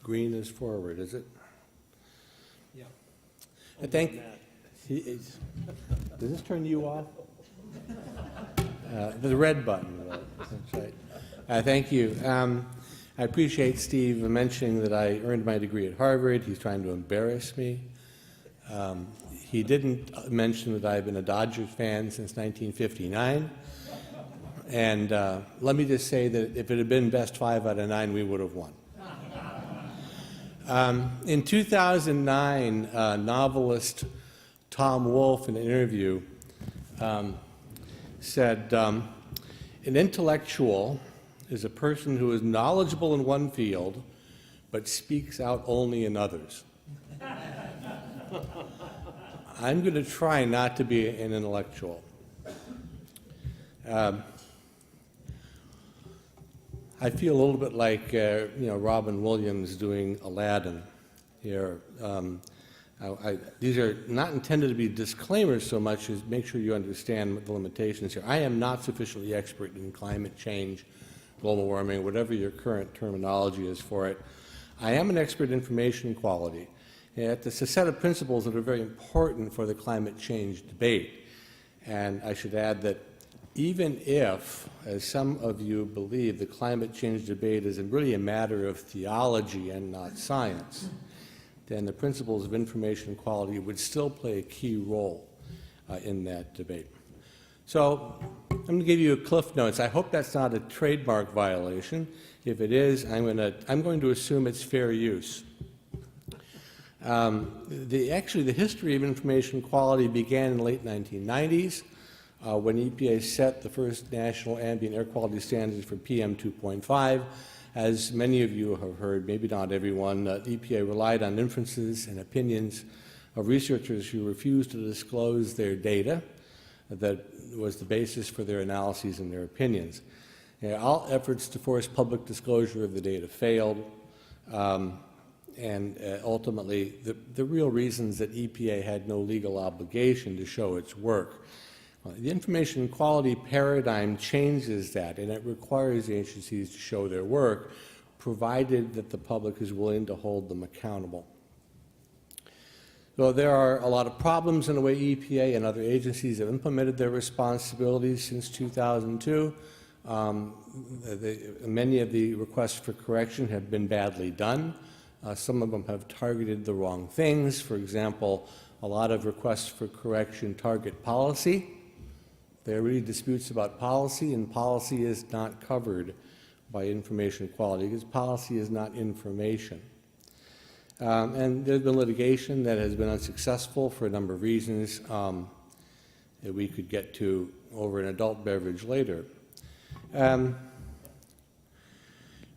green is forward, is it? Yeah. I think. Does this turn you off? The red button. That's right. Thank you. I appreciate Steve mentioning that I earned my degree at Harvard. He's trying to embarrass me. He didn't mention that I've been a Dodgers fan since 1959. And let me just say that if it had been best 5 out of 9, we would have won. In 2009, novelist Tom Wolfe, in an interview, said, an intellectual is a person who is knowledgeable in one field but speaks out only in others. I'm going to try not to be an intellectual. I feel a little bit like Robin Williams doing Aladdin here. These are not intended to be disclaimers so much as make sure you understand the limitations here. I am not sufficiently expert in climate change, global warming, whatever your current terminology is for it. I am an expert in information quality. It's a set of principles that are very important for the climate change debate. And I should add that even if, as some of you believe, the climate change debate is really a matter of theology and not science, then the principles of information quality would still play a key role in that debate. So I'm going to give you a cliff notes. I hope that's not a trademark violation. If it is, I'm going to assume it's fair use. Actually, the history of information quality began in the late 1990s when EPA set the first national ambient air quality standards for PM 2.5. As many of you have heard, maybe not everyone, the EPA relied on inferences and opinions of researchers who refused to disclose their data that was the basis for their analyses and their opinions. All efforts to force public disclosure of the data failed, and ultimately the real reasons that EPA had no legal obligation to show its work. The information quality paradigm changes that, and it requires agencies to show their work, provided that the public is willing to hold them accountable. So there are a lot of problems in the way EPA and other agencies have implemented their responsibilities since 2002. Many of the requests for correction have been badly done. Some of them have targeted the wrong things. For example, a lot of requests for correction target policy. There are really disputes about policy, and policy is not covered by information quality because policy is not information. And there's been litigation that has been unsuccessful for a number of reasons that we could get to over an adult beverage later.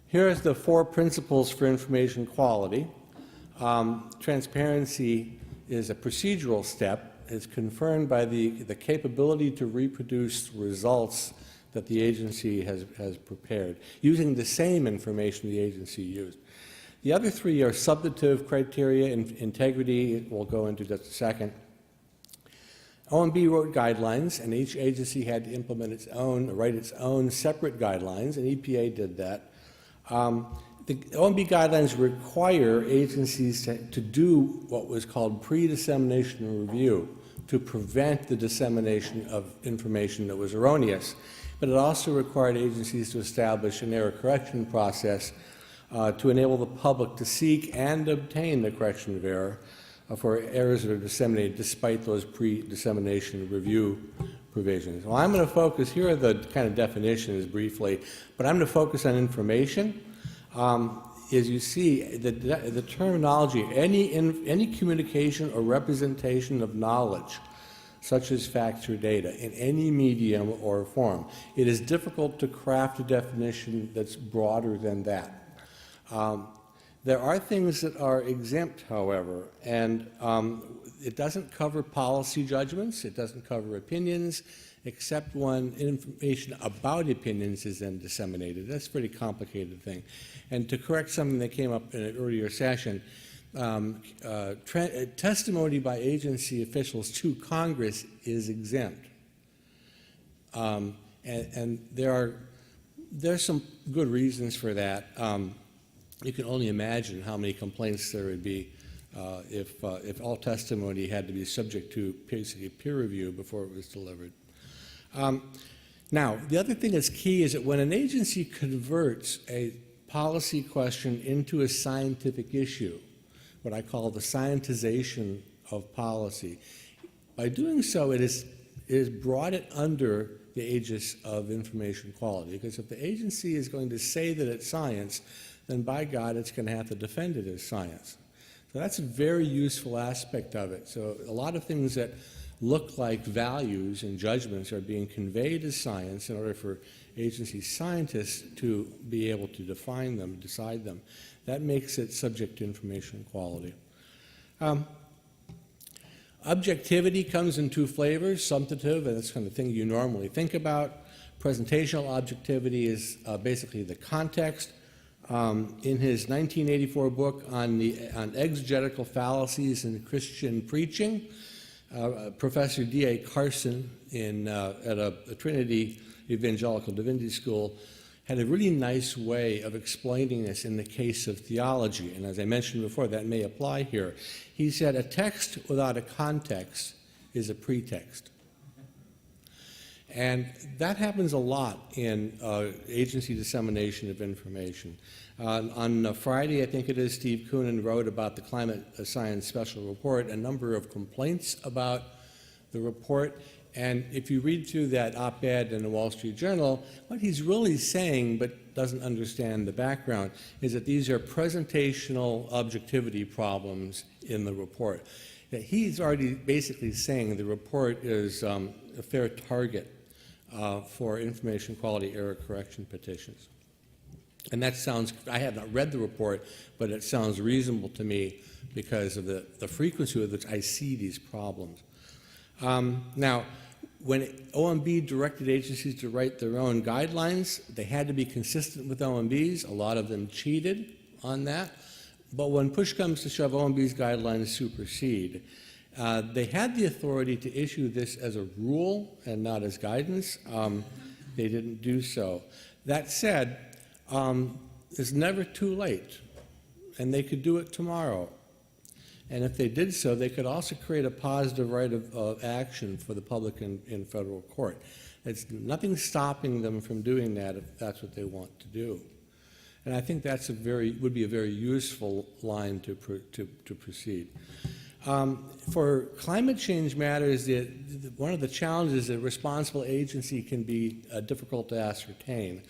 Here are the 4 principles for information quality. Transparency is a procedural step. It's confirmed by the capability to reproduce results that the agency has prepared, using the same information the agency used. The other 3 are substantive criteria, integrity, we'll go into just a second. OMB wrote guidelines, and each agency had to implement its own, write its own separate guidelines, and EPA did that. The OMB guidelines require agencies to do what was called pre-dissemination review to prevent the dissemination of information that was erroneous. But it also required agencies to establish an error correction process to enable the public to seek and obtain the correction of error for errors that are disseminated despite those pre-dissemination review provisions. Well, I'm going to focus, here are the kind of definitions briefly, but I'm going to focus on information. As you see, the terminology, any communication or representation of knowledge, such as facts or data, in any medium or form, it is difficult to craft a definition that's broader than that. There are things that are exempt, however, and it doesn't cover policy judgments, it doesn't cover opinions, except when information about opinions is then disseminated. That's a pretty complicated thing. And to correct something that came up in an earlier session, testimony by agency officials to Congress is exempt. And there's some good reasons for that. you can only imagine how many complaints there would be if all testimony had to be subject to basically peer review before it was delivered. Now, the other thing that's key is that when an agency converts a policy question into a scientific issue, what I call the scientization of policy, by doing so, it is brought it under the aegis of information quality. Because if the agency is going to say that it's science, then by God, it's going to have to defend it as science. So that's a very useful aspect of it. So a lot of things that look like values and judgments are being conveyed as science in order for agency scientists to be able to define them, decide them. That makes it subject to information quality. Objectivity comes in two flavors, substantive, and that's the kind of thing you normally think about. Presentational objectivity is basically the context. In his 1984 book on exegetical fallacies in Christian preaching, Professor D.A. Carson at a Trinity Evangelical Divinity School had a really nice way of explaining this in the case of theology. And as I mentioned before, that may apply here. He said, a text without a context is a pretext. And that happens a lot in agency dissemination of information. On Friday, I think it is, Steve Koonin wrote about the Climate Science Special Report, a number of complaints about the report. And if you read through that op-ed in the Wall Street Journal, what he's really saying, but doesn't understand the background, is that these are presentational objectivity problems in the report. That he's already basically saying the report is a fair target for information quality error correction petitions. And that sounds, I have not read the report, but it sounds reasonable to me because of the frequency with which I see these problems. Now, when OMB directed agencies to write their own guidelines, they had to be consistent with OMB's. A lot of them cheated on that. But when push comes to shove, OMB's guidelines supersede. They had the authority to issue this as a rule and not as guidance. They didn't do so. That said, it's never too late, and they could do it tomorrow. And if they did so, they could also create a positive right of action for the public in federal court. It's nothing stopping them from doing that if that's what they want to do. And I think that's would be a very useful line to proceed. For climate change matters, one of the challenges is that responsible agency can be difficult to ascertain.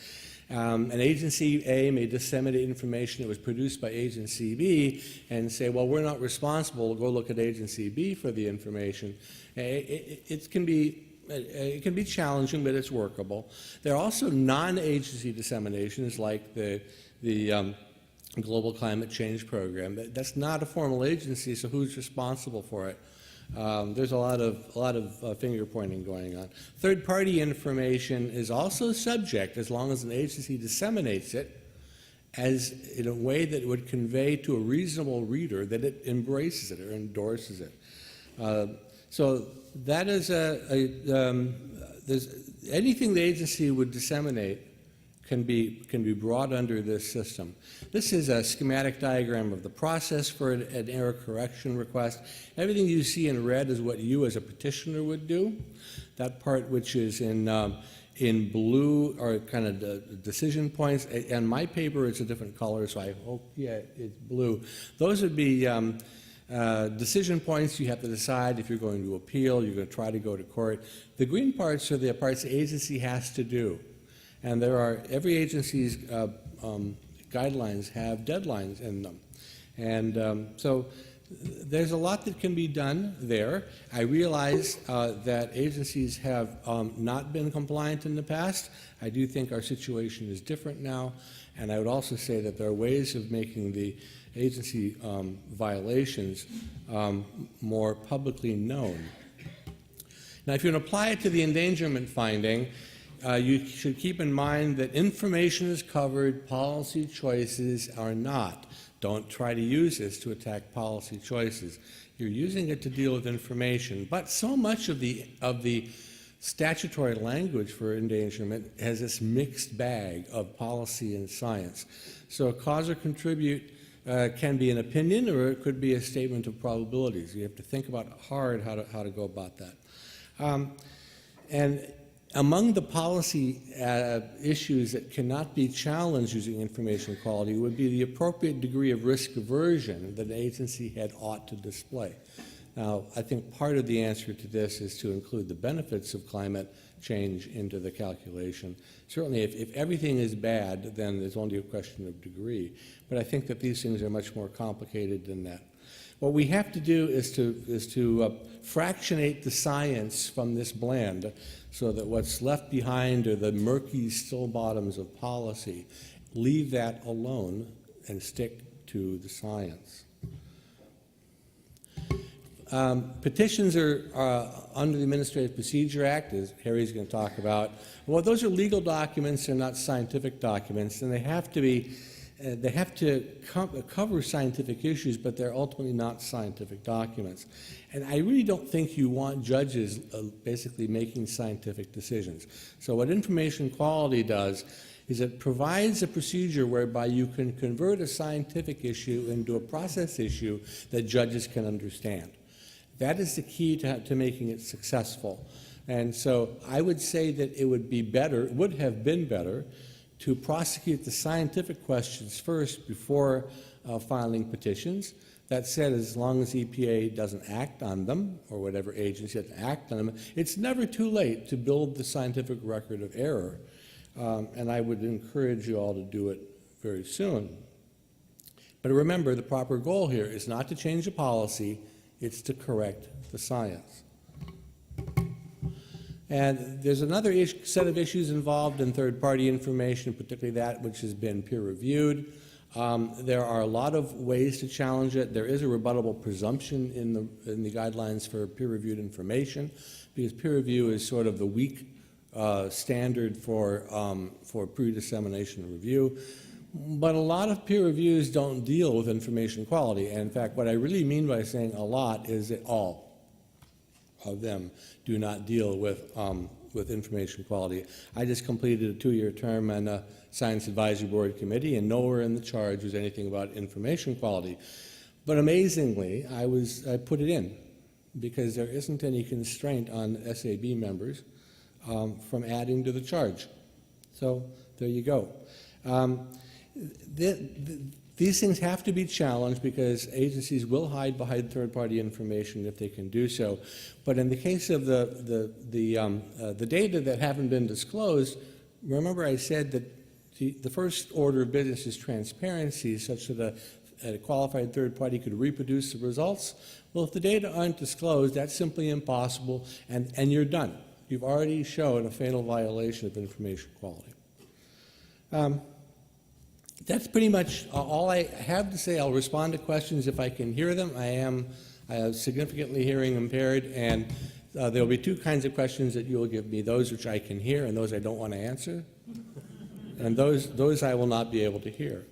An agency A may disseminate information that was produced by agency B and say, well, we're not responsible, go look at agency B for the information. It can be challenging, but it's workable. There are also non-agency disseminations like the Global Climate Change Program. That's not a formal agency, so who's responsible for it? There's a lot of finger pointing going on. Third-party information is also subject, as long as an agency disseminates it, as in a way that would convey to a reasonable reader that it embraces it or endorses it. So that is anything the agency would disseminate can be brought under this system. This is a schematic diagram of the process for an error correction request. Everything you see in red is what you as a petitioner would do. That part which is in blue are kind of the decision points. And my paper is a different color, so I hope, yeah, it's blue. Those would be decision points. You have to decide if you're going to appeal, you're going to try to go to court. The green parts are the parts the agency has to do. And every agency's guidelines have deadlines in them. And so there's a lot that can be done there. I realize that agencies have not been compliant in the past. I do think our situation is different now. And I would also say that there are ways of making the agency violations more publicly known. Now, if you apply it to the endangerment finding, you should keep in mind that information is covered, policy choices are not. Don't try to use this to attack policy choices. You're using it to deal with information. But so much of the statutory language for endangerment has this mixed bag of policy and science. So cause or contribute can be an opinion, or it could be a statement of probabilities. You have to think about hard how to go about that. And among the policy issues that cannot be challenged using information quality would be the appropriate degree of risk aversion that an agency head ought to display. Now, I think part of the answer to this is to include the benefits of climate change into the calculation. Certainly, if everything is bad, then there's only a question of degree. But I think that these things are much more complicated than that. What we have to do is to fractionate the science from this blend so that what's left behind are the murky still bottoms of policy. Leave that alone and stick to the science. Petitions are under the Administrative Procedure Act, as Harry's going to talk about. Well, those are legal documents, they're not scientific documents, and they have to be, cover scientific issues, but they're ultimately not scientific documents. And I really don't think you want judges basically making scientific decisions. So what information quality does is it provides a procedure whereby you can convert a scientific issue into a process issue that judges can understand. That is the key to making it successful. And so I would say that it would be better, would have been better, to prosecute the scientific questions first before filing petitions. That said, as long as EPA doesn't act on them, or whatever agency doesn't act on them, it's never too late to build the scientific record of error. And I would encourage you all to do it very soon. But remember, the proper goal here is not to change the policy, it's to correct the science. And there's another set of issues involved in third-party information, particularly that which has been peer-reviewed. There are a lot of ways to challenge it. There is a rebuttable presumption in the guidelines for peer-reviewed information, because peer review is sort of the weak standard for pre-dissemination review. But a lot of peer reviews don't deal with information quality. And in fact, what I really mean by saying a lot is that all of them do not deal with information quality. I just completed a 2-year term on the Science Advisory Board Committee, and nowhere in the charge was anything about information quality. But amazingly, I put it in because there isn't any constraint on SAB members from adding to the charge. So there you go. These things have to be challenged because agencies will hide behind third-party information if they can do so. But in the case of the data that haven't been disclosed, remember I said that the first order of business is transparency, such that a qualified third party could reproduce the results. Well, if the data aren't disclosed, that's simply impossible, and you're done. You've already shown a fatal violation of information quality. That's pretty much all I have to say. I'll respond to questions if I can hear them. I am significantly hearing impaired, and there will be 2 kinds of questions that you will give me, those which I can hear and those I don't want to answer. And those I will not be able to hear.